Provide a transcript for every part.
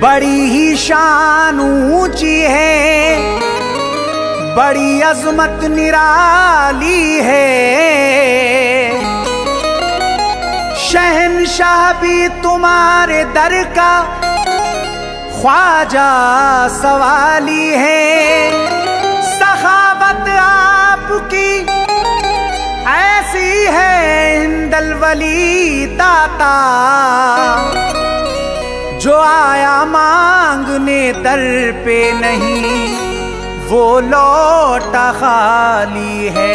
बड़ी ही शान ऊंची है, बड़ी अजमत निराली है। शहंशाह भी तुम्हारे दर का ख्वाजा सवाली है। सखावत आपकी ऐसी है हिंदल वली दाता, जो आया मांगने दर पे नहीं वो लौटा खाली है।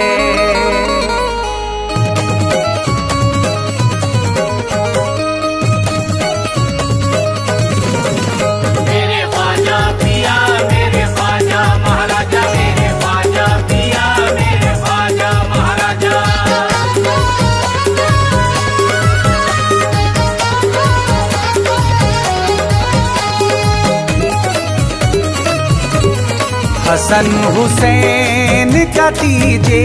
हसन हुसैन का दीजिए,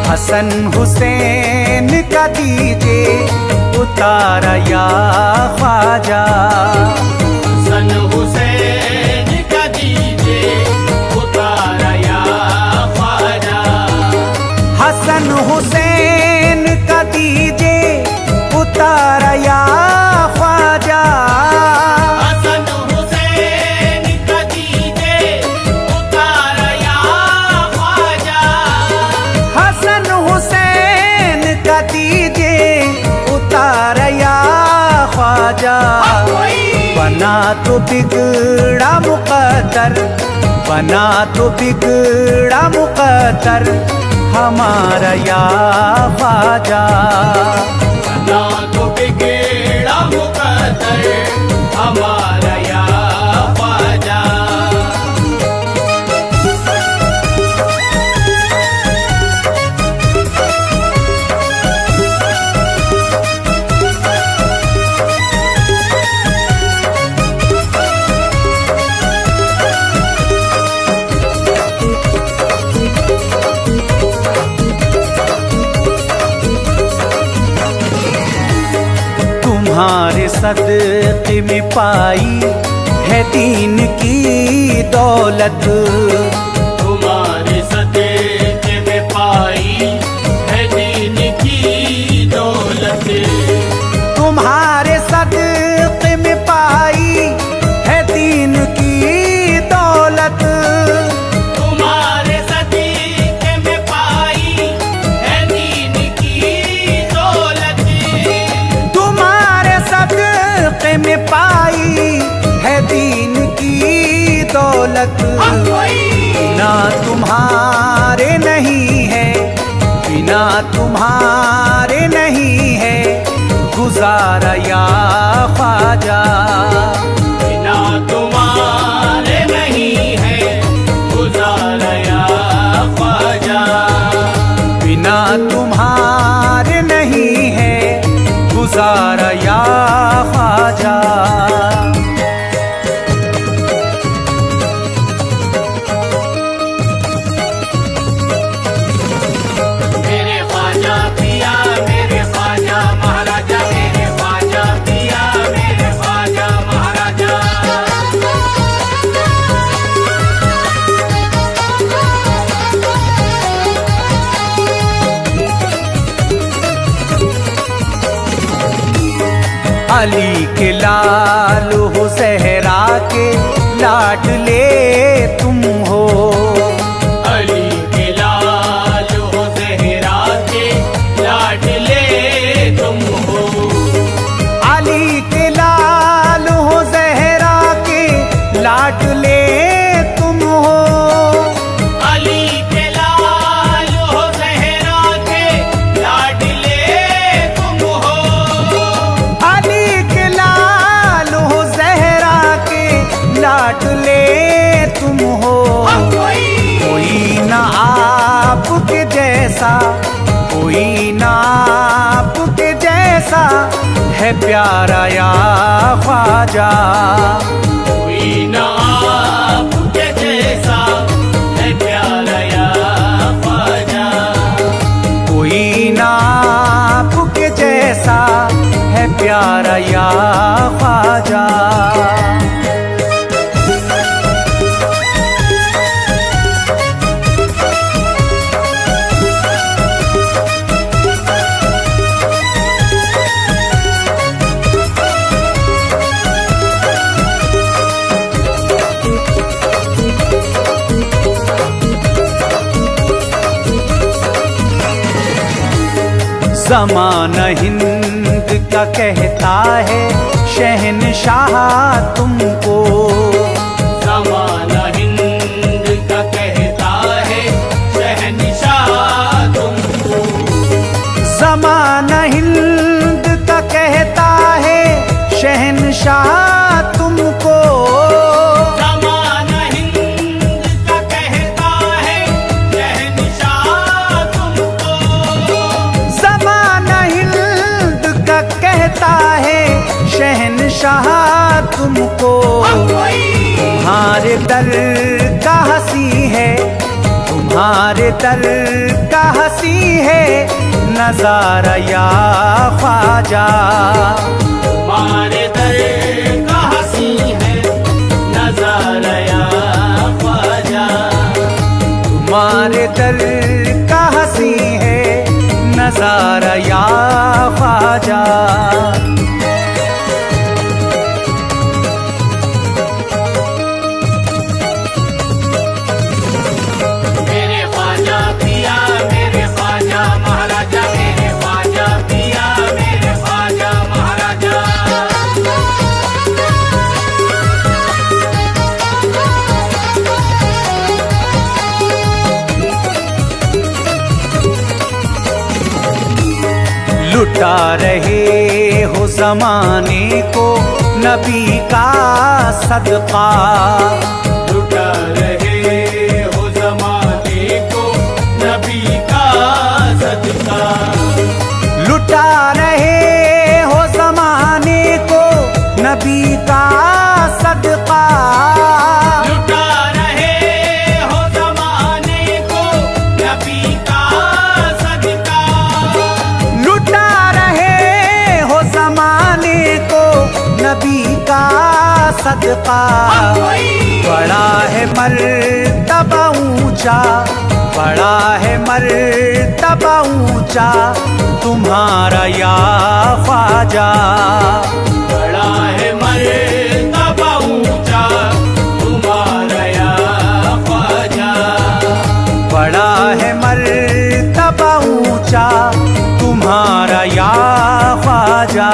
हसन हुसैन का दीजिए उतारा या ख्वाजा। हसन हुसैन का दीजिए उतारा या ख्वाजा। हसन हुसैन का दीजिए उतारा या ख्वाजा। बना तो बिगड़ा मुकद्दर, बना तो बिगड़ा मुकद्दर हमारा या ख्वाजा। बना तो बिगड़ा मुकद्दर हमारा या ख्वाजा। तुम्हारे सदक़े में पाई है दीन की दौलत। तुम्हारे सदक़े में पाई है दीन की दौलत। तुम्हारे सदक़े में पाई है दीन की दौलत। तुम्हारे सदक़े में पाई है दीन की दौलत। तुम्हारे सदक़े में पाई है दीन की दौलत। बिना तुम्हारे नहीं है, बिना तुम्हारे नहीं है गुजारा या ख्वाजा। बिना तुम्हारे नहीं है गुजारा या ख्वाजा। बिना तुम्हारे नहीं है गुजारा या ख्वाजा। मेरे ख्वाजा पिया मेरे ख्वाजा महाराजा। मेरे ख्वाजा पिया मेरे ख्वाजा महाराजा। अली के लाल हो ज़हरा के लाडले तुम हो। अली के लाल हो ज़हरा के लाडले तुम हो। अली के लाल हो ज़हरा के लाडले तुम हो। अली के लाल हो ज़हरा के लाडले तुम हो। अली के लाल हो ज़हरा के लाडले तुम हो। कोई ना आपके जैसा, कोई ना आपके जैसा है प्यारा या ख्वाजा। कोई ना आपके जैसा है प्यारा या ख्वाजा। कोई ना आपके जैसा है प्यारा या ख्वाजा। ज़माना हिंद का कहता है शहंशाह तुमको, ज़माना हिंद का कहता है शहंशाह तुमको, ज़माना हिंद का कहता है शहंशाह तुमको, ज़माना हिंद का कहता है शहंशाह तुमको, ज़माना हिंद का कहता है शहंशाह तुमको। तुम्हारे दर का हंसी है, तुम्हारे दर का हंसी है नजारा या ख्वाजा, तुम्हारे दर का हंसी है नजारा या ख्वाजा, तुम्हारे दर का हंसी है नजारा या ख्वाजा। मेरे ख्वाजा पिया मेरे ख्वाजा महाराजा, मेरे ख्वाजा पिया मेरे ख्वाजा महाराजा, लुटा रहे हो जमाने को नबी का सदका, लुटा रहे हो जमाने को नबी का सदका, लुटा रहे हो जमाने को नबी का सदका, लुटा रहे हो जमाने को नबी का सदका, लुटा रहे हो जमाने को नबी का सदका। बड़ा है मर्तबा ऊंचा, बड़ा है मर्तबा ऊंचा तुम्हारा या ख्वाजा, बड़ा है मर्तबा ऊंचा तुम्हारा या ख्वाजा, बड़ा है मर्तबा ऊंचा तुम्हारा या ख्वाजा।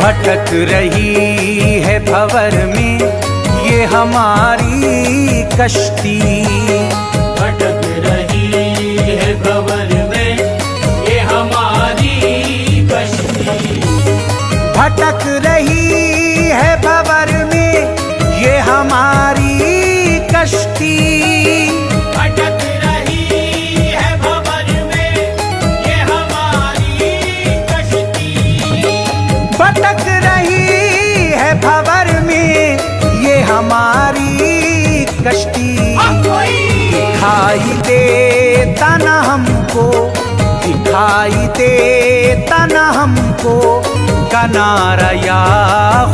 भटक रही है भंवर में ये हमारी कश्ती, भटक रही है भंवर में ये हमारी कश्ती, भटक रही है भंवर में ये हमारी कश्ती, भटक रही है भंवर में ये हमारी कश्ती, भटक रही है भंवर में ये हमारी कश्ती। दिखाई देता न हमको, दिखाई देता न हमको किनारा या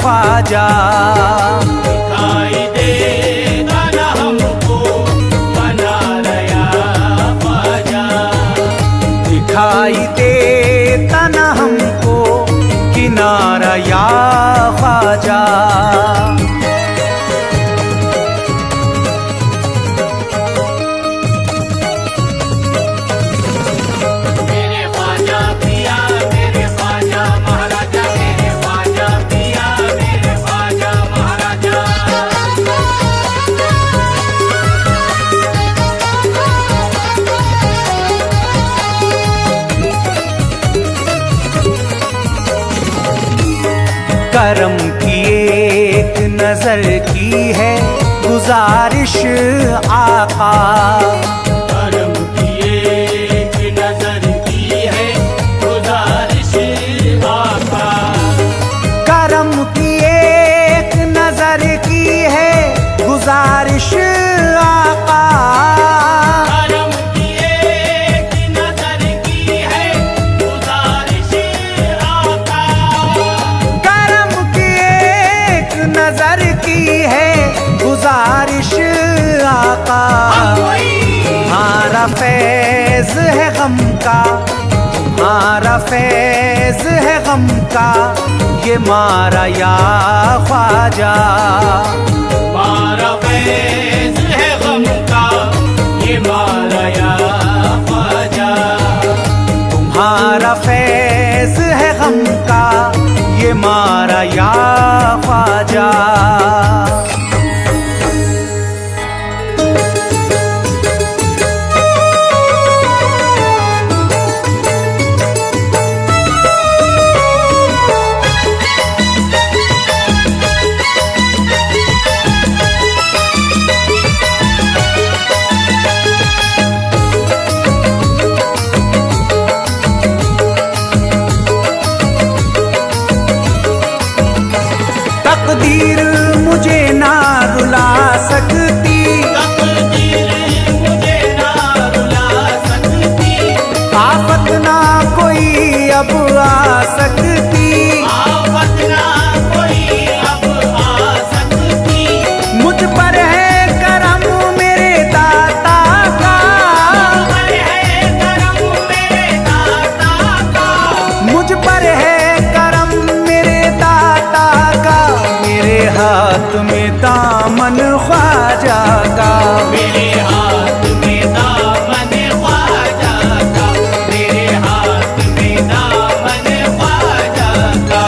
ख्वाजा, दिखाई देता न हमको किनारा या ख्वाजा, दिखाई देता न हमको किनारा या ख्वाजा। मेरे ख्वाजा पिया मेरे ख्वाजा महाराजा, मेरे ख्वाजा पिया मेरे ख्वाजा महाराजा, करम की एक नजर की है गुजारिश आका, करम की एक नजर की है गुजारिश आका, करम की एक नजर की है गुजारिश आका, करम की एक नजर की है गुजारिश आका, करम की एक नजर फैज है गम का, तुम्हारा फैज है गम का, ये मारा या ख्वाजा। तुम्हारा फैज है गम का, ये मारा या ख्वाजा। तुम्हारा फैज है गम का, ये मारा या ख्वाजा। तकदीर मुझे ना रुला सकती, तकदीर मुझे ना रुला सकती, आफत ना कोई अब आ सकती, आफत ना कोई अब आ सकती। मुझ पर है करम मेरे दाता का, पर है करम मेरे दाता का, मुझ पर है करम मेरे दाता का, मेरे हाथ में दामन ख्वाजा का, मेरे हाथ में दामन ख्वाजा का, मेरे हाथ में दामन ख्वाजा का।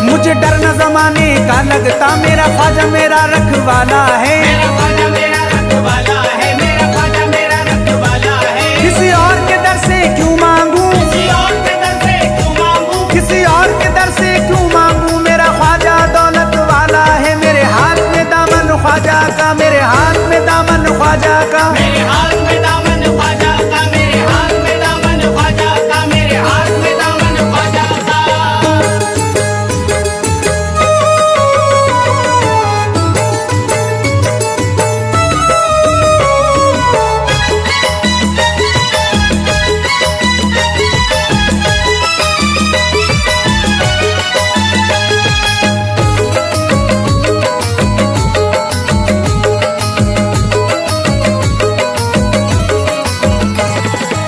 मुझे डर न जमाने का लगता, मेरा ख्वाजा मेरा रखवाला है, मेरा ख्वाजा मेरा रखवाला है, मेरा ख्वाजा मेरा रखवाला है। किसी और के दर से क्यों मांगू, किसी और के दर से क्यों मांगू, किसी और के दर से क्यों मांगू, मेरा ख्वाजा दौलत वाला है, मेरे हाथ में दामन ख्वाजा का, मेरे हाथ में दामन ख्वाजा का। मेरे हाथ में दामन ख्वाजा का, मेरे हाथ में दामन ख्वाजा का, मेरे हाथ में दामन ख्वाजा का।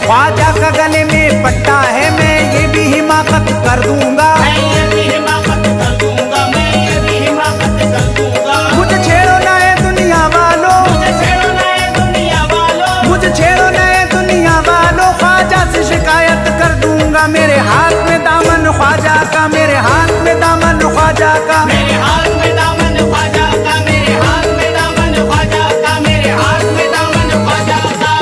ख्वाजा का गले में पट्टा है, मैं ये भी हिमाकत कर दूंगा, मैं ये भी हिमाकत कर दूंगा, मैं ये भी हिमाकत कर दूंगा। मुझे छेड़ो ना ये दुनिया वालों, मुझे छेड़ो ना ये दुनिया वालों, मुझे छेड़ो ना ये दुनिया वालों, ख्वाजा से शिकायत कर दूंगा, मेरे हाथ में दामन ख्वाजा का, मेरे हाथ में दामन ख्वाजा का। मेरे हाथ में दामन ख्वाजा का, मेरे हाथ में दामन ख्वाजा का, मेरे हाथ में दामन ख्वाजा का।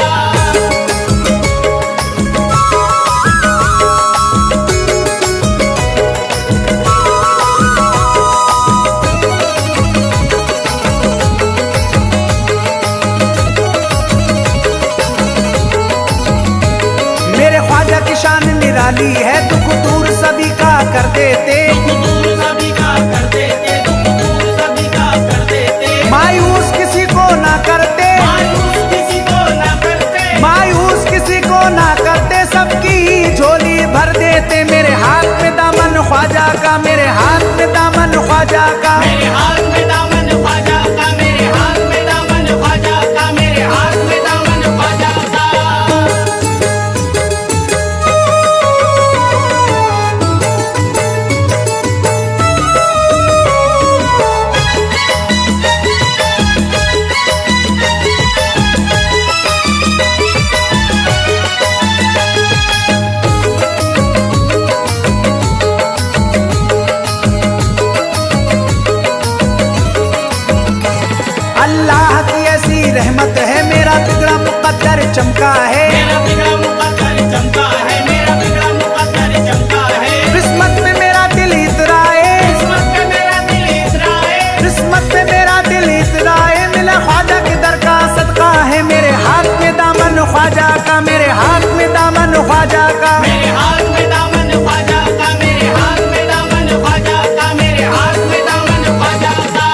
मेरे ख्वाजा की शान निराली है, दुख दूर सभी का कर देते, दुख दूर सभी का कर देते, दुख दूर सभी का कर देते। मायूस किसी को ना करते, मायूस किसी को ना करते, मायूस किसी को ना करते, सबकी झोली भर देते, मेरे हाथ में दामन ख्वाजा का, मेरे हाथ में दामन ख्वाजा का। मेरे हाथ में दामन ख्वाजा का, मेरे हाथ में दामन ख्वाजा का, मेरे हाथ में दामन ख्वाजा का। अल्लाह की ऐसी रहमत है, मेरा बिगड़ा मुकद्दर चमका है, मेरा बिगड़ा मुकद्दर चमका है, मेरा बिगड़ा मुकद्दर चमका है। किस्मत में मेरा दिल इतराए, किस्मत में मेरा दिल इतराए, किस्मत में मेरा दिल इतराए, मिला ख्वाजा के दर का सदका है, मेरे हाथ में दामन ख्वाजा का, मेरे हाथ में दामन ख्वाजा का। मेरे हाथ में दामन ख्वाजा का, मेरे हाथ में दामन ख्वाजा का, मेरे हाथ में दामन ख्वाजा का।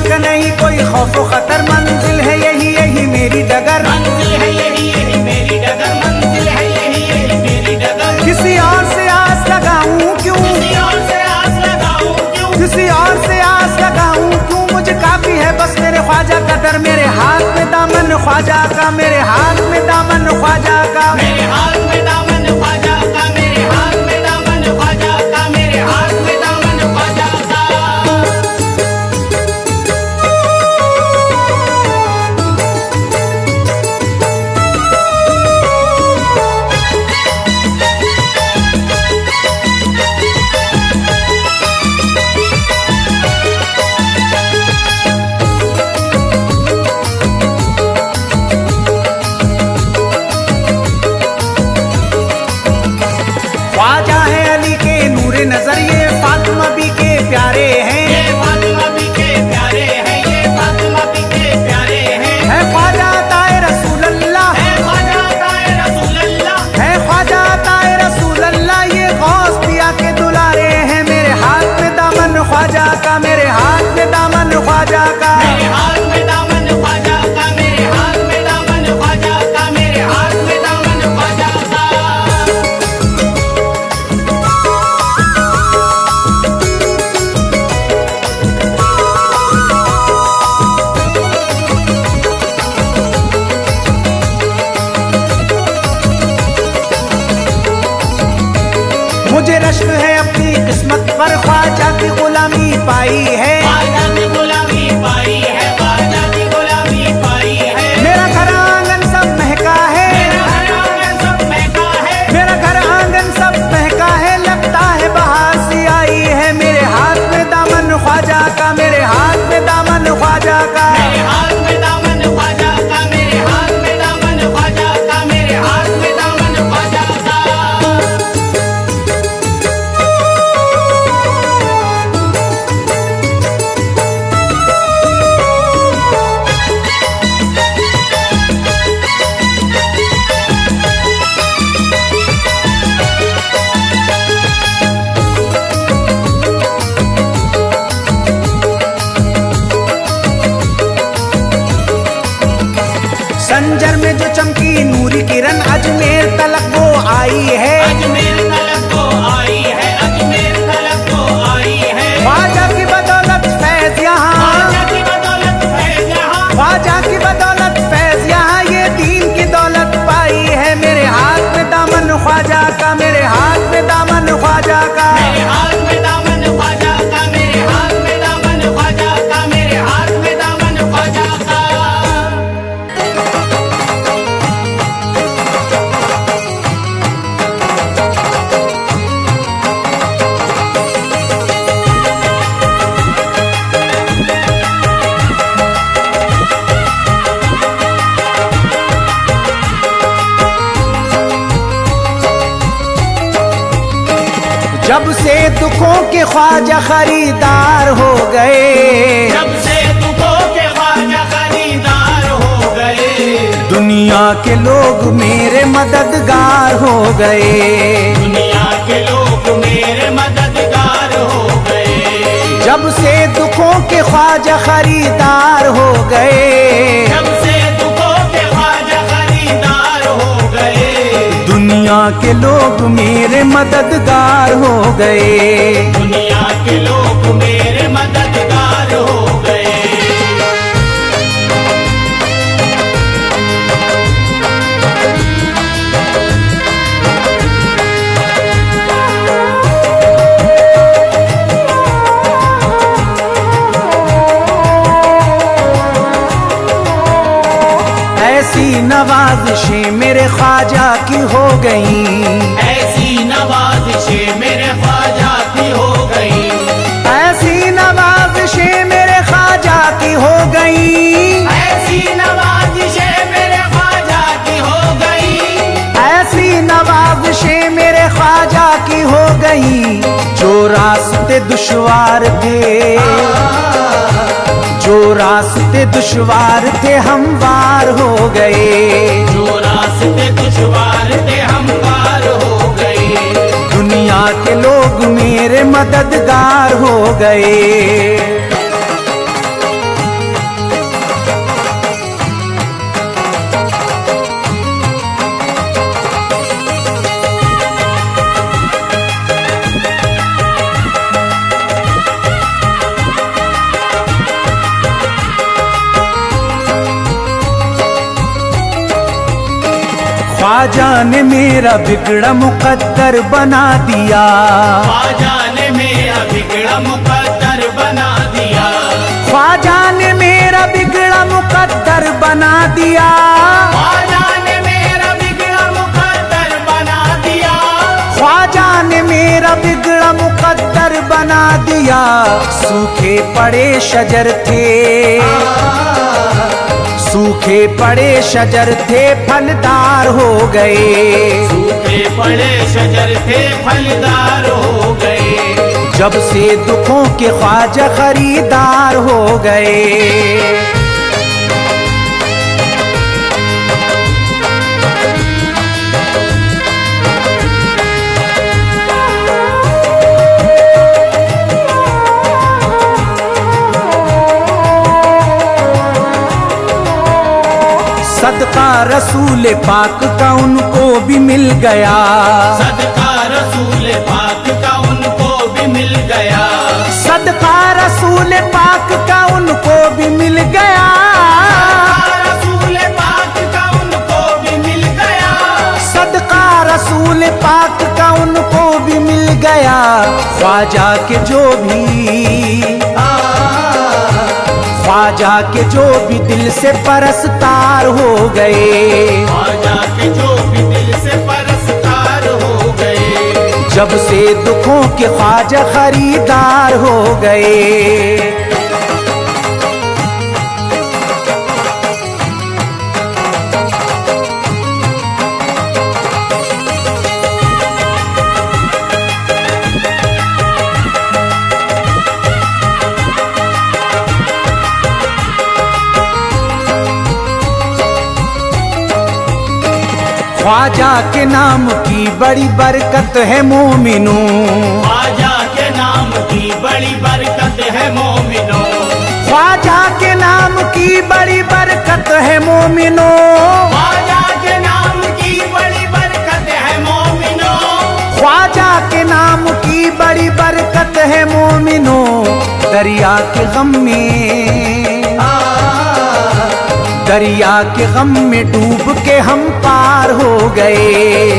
शक नहीं कोई खौफ खतर, मंजिल है यही यही मेरी डगर, मंजिल है यही मेरी डगर, मंजिल है यही मेरी डगर। किसी और से आस लगाऊं क्यों, किसी और से आस लगाऊं क्यों, किसी और से आस लगाऊं क्यों, मुझे काफी है बस मेरे ख्वाजा का दर, मेरे हाथ में दामन ख्वाजा का, मेरे हाथ में दामन ख्वाजा का, मेरे हाथ में दामन ख्वाजा का, मेरे हाथ में दामन ख्वाजा का, मेरे हाथ में दामन ख्वाजा का। ख्वाजा है अली के नूरे नजर, ये फातिमा बी के प्यारे हैं, ये फातिमा बी के प्यारे हैं, ये फातिमा बी के प्यारे हैं। है ख्वाजा ताए रसूल अल्लाह, है ख्वाजा ताए रसूल अल्लाह, है ख्वाजा ताए रसूल अल्लाह, ये गौस पिया के दुलारे हैं, मेरे हाथ में दामन ख्वाजा का, मेरे हाथ में दामन ख्वाजा का, मेरे हाथ में दामन ख्वाजा का, मेरे हाथ में दामन ख्वाजा का, मेरे हाथ में दामन ख्वाजा का। मुझे रश्क है अपनी किस्मत पर, ख्वाजा की गुलामी पाई है, ख्वाजा की गुलामी पाई है, ख्वाजा की गुलामी पाई है। मेरा घर आंगन सब महका है, मेरा घर आंगन सब महका है, मेरा घर आंगन सब महका है, लगता है बहार सी आई है, मेरे हाथ में दामन ख्वाजा का, मेरे हाथ में दामन ख्वाजा का, मेरे हाथ में दामन ख्वाजा का, मेरे हाथ में दामन ख्वाजा का, मेरे हाथ में दामन ख्वाजा का। संजर में जो चमकी नूरी किरण, अजमेर तलक वो आई है, अजमेर तलक को आई है, अजमेर तलक को आई है। ख्वाजा की बदौलत फैज यहाँ, ख्वाजा की बदौलत फैज यहाँ, ख्वाजा की बदौलत फैज यहाँ, ये दीन की दौलत पाई है, मेरे हाथ में दामन ख्वाजा का, मेरे हाथ में दामन ख्वाजा का, मेरे हाथ में दामन ख्वाजा का, मेरे हाथ में दामन ख्वाजा का, मेरे हाथ में दामन ख्वाजा का। जब से दुखों के ख्वाजा खरीदार हो गए, जब से दुखों के ख्वाजा खरीदार हो गए, दुनिया के लोग मेरे मददगार हो गए, दुनिया के लोग मेरे मददगार हो गए। जब से दुखों के ख्वाजा खरीदार हो गए, जब से दुखों के ख्वाजा खरीदार हो गए, दुनिया के लोग मेरे मददगार हो गए, दुनिया के लोग मेरे मददगार हो गए। ऐसी नवाजिशें मेरे ख्वाजा की हो गई, ऐसी नवाजिशें मेरे ख्वाजा की हो गई, ऐसी नवाजिशें मेरे ख्वाजा की हो गई, ऐसी नवाजिशें मेरे ख्वाजा की हो गई, ऐसी नवाजिशें मेरे ख्वाजा की हो गई, जो रास्ते दुश्वार थे, जो रास्ते दुश्वार थे हमवार हो गए, जो रास्ते दुश्वार थे हमवार हो गए, दुनिया के लोग मेरे मददगार हो गए। ख्वाजा ने मेरा बिगड़ा मुकद्दर बना दिया, ख्वाजा ने मेरा बिगड़ा मुकद्दर बना दिया, ख्वाजा ने मेरा बिगड़ा मुकद्दर बना दिया, ख्वाजा ने मेरा बिगड़ा मुकद्दर बना दिया, ख्वाजा ने मेरा बिगड़ा मुकद्दर बना दिया। सूखे पड़े शजर थे, सूखे पड़े शजर थे फलदार हो गए, सूखे पड़े शजर थे फलदार हो गए, जब से दुखों के ख्वाजा खरीदार हो गए। सदका रसूल पाक का उनको भी मिल गया, सदका रसूल पाक का उनको भी मिल गया, सदका रसूल पाक का उनको भी मिल गया, रसूल पाक का उनको भी मिल गया, सदका रसूल पाक का उनको भी मिल गया। ख्वाजा के जो भी, ख्वाजा के जो भी दिल से परस्तार हो गए, ख्वाजा के जो भी दिल से परस्तार हो गए, जब से दुखों के ख्वाजा खरीदार हो गए। ख्वाजा के नाम की बड़ी बरकत है मोमिनों, ख्वाजा के नाम की बड़ी बरकत है मोमिनों, ख्वाजा के नाम की बड़ी बरकत है मोमिनों, ख्वाजा के नाम की बड़ी बरकत है मोमिनों, ख्वाजा के नाम की बड़ी बरकत है मोमिनों। दरिया के गम में, दरिया के गम में डूब के हम पार हो गए,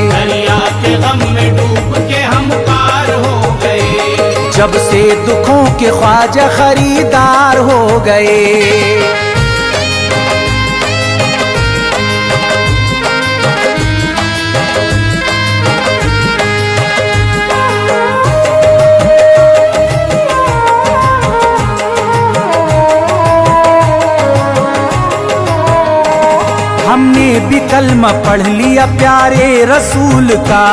दरिया के गम में डूब के हम पार हो गए, जब से दुखों के ख्वाजा खरीदार हो गए। हमने भी कलमा पढ़ लिया प्यारे रसूल का,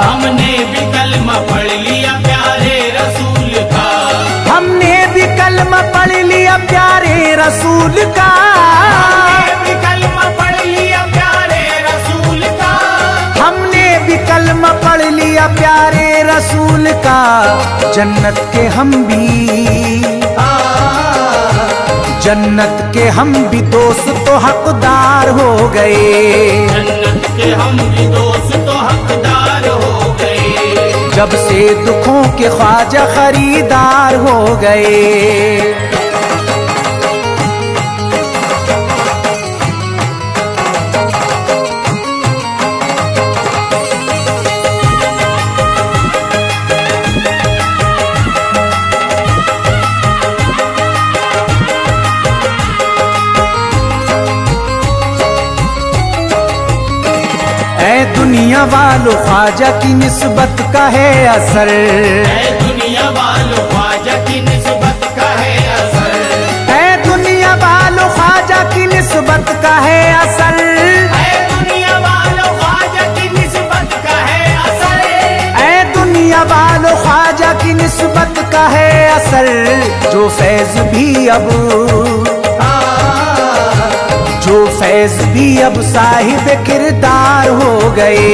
हमने भी कलमा पढ़ लिया प्यारे रसूल का, हमने भी कलमा पढ़ लिया प्यारे रसूल का, हमने भी कलमा पढ़ लिया प्यारे रसूल का, हमने भी कलमा पढ़ लिया प्यारे रसूल का। जन्नत के हम भी, जन्नत के हम भी दोस्त तो हकदार हो गए, जन्नत के हम भी दोस्त तो हकदार हो गए, जब से दुखों के ख्वाजा खरीदार हो गए। दुनिया वालों ख्वाजा की निस्बत का है असर, दुनिया वालों ख्वाजा की निस्बत का है असर, दुनिया वालों ख्वाजा की निस्बत का है असर, दुनिया वालों ख्वाजा की निस्बत का है असर, दुनिया वालों ख्वाजा की निस्बत का है असर। जो फैज भी अब, जो फैज भी अब साहिब किरदार हो गए,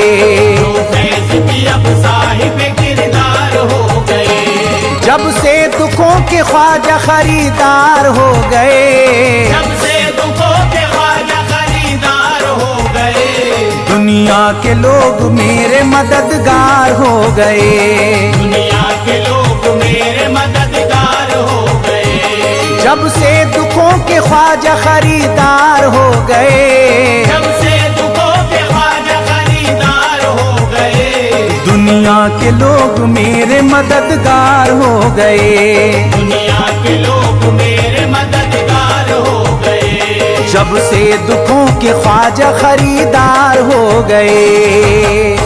जो फैज भी अब साहिब किरदार हो गए, जब से दुखों के ख्वाजा खरीदार हो गए, जब से दुखों के ख्वाजा खरीदार हो गए, दुनिया के लोग मेरे मददगार हो गए, दुनिया के लोग मेरे मददगार हो गए, जब से दुखों के ख्वाजा खरीदार हो गए, जब से दुखों के ख्वाजा खरीदार के लोग मेरे मददगार हो गए। दुनिया के लोग मेरे मददगार हो गए। जब से दुखों के ख्वाजा खरीदार हो गए।